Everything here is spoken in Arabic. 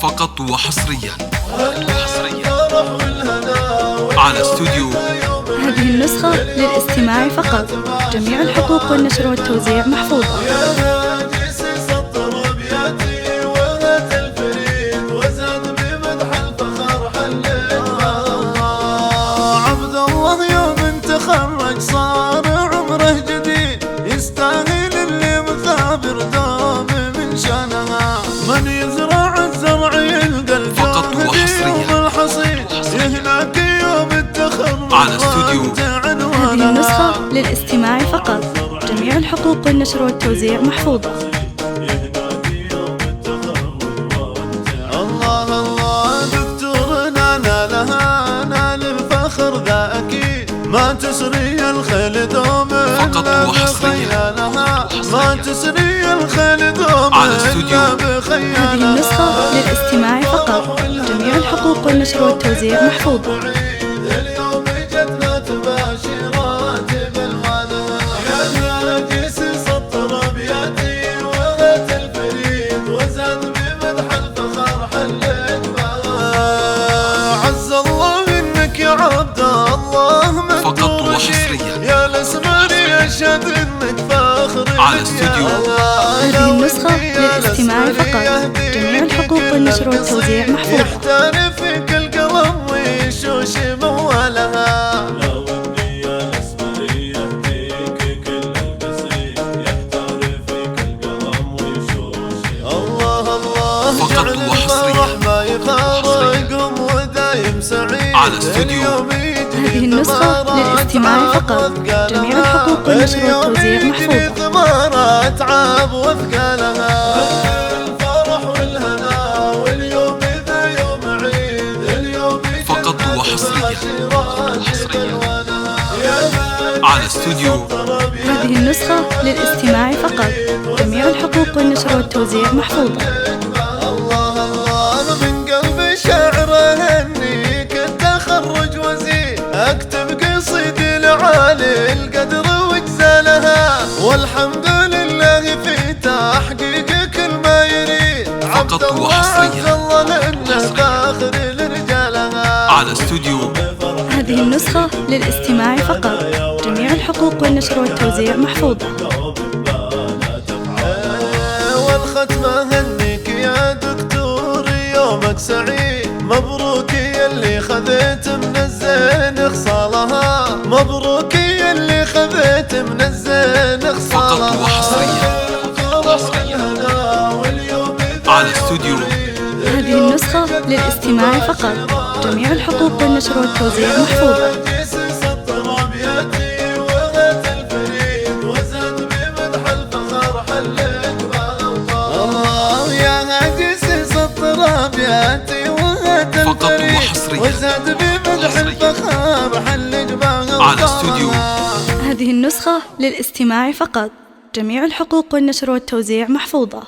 فقط وحصريا على استوديو. هذه النسخة للاستماع فقط، جميع الحقوق والنشر والتوزيع محفوظة. عبد الله يوم تخرج صار عمره جديد، يستاهل اللي مثابر دوم من شانها. من يزرع الزرع يلقى الجهد يوم الحصيد، يهناك يوم التخرج على استوديو. هذه النسخة للاستماع فقط، جميع الحقوق والنشر والتوزيع محفوظة. الله الله دكتورنا نالها نال الفخر ذا أكيد، ما تسري الخيل دوم فقط وحصريا ما تسري الخيل دوم على استوديو. هذه النسخة للاستماع فقط، جميع الحقوق والنشر والتوزيع محفوظة. اليوم جتنا تباشيرات بالوالد، يا ناجس سطر ابياتي وغت الفريد، وزاد بمدح الفخر حلت عز الله انك يا عبد الله فقط وحصريا يا الاسمري يشهد انك فاخر على استوديو. هذه النسخة للاستماع فقط، جميع الحقوق والنشر والتوزيع محفوظة. يحترف فيك القلم ويشوش موالها. لو اني يا الاسمري يهديك كل القصيد، يحترف فيك القلم ويشوش. الله الله فقط وحصريا ما يفارقهم ودايم سعيد على استوديو. هذه النسخة للاستماع فقط، جميع الحقوق والنشر والتوزيع محفوظة. ثمار تعب وثقالها، الفرح والهنا واليوم ذا يوم عيد، اليوم فقط وحصريا على استوديو. هذه النسخة للاستماع فقط، جميع الحقوق والنشر والتوزيع محفوظة. الله الله من قلب شعر هنيك التخرج وزين، اكتب قصيدي لعالي القدر واجزالها، والحمد لله في تحقيق كل ما يريد. فقط وحصريا الله لانه فاخر لرجالها على استوديو. هذه النسخة للاستماع فقط، جميع الحقوق والنشر والتوزيع محفوظة. والختمة هنيك يا دكتور يومك سعيد، مبروك يا اللي خذيت من الزين خصالها، مبروك يا اللي خذيت من الزين خصالها. فقط وحصريا على استوديو. هذه النسخة للاستماع فقط، جميع الحقوق والنشر والتوزيع محفوظة. فقط وحصريا وزاد بمدح الفخر حل جباهه على استوديو. هذه النسخة للاستماع فقط، جميع الحقوق والنشر والتوزيع محفوظة.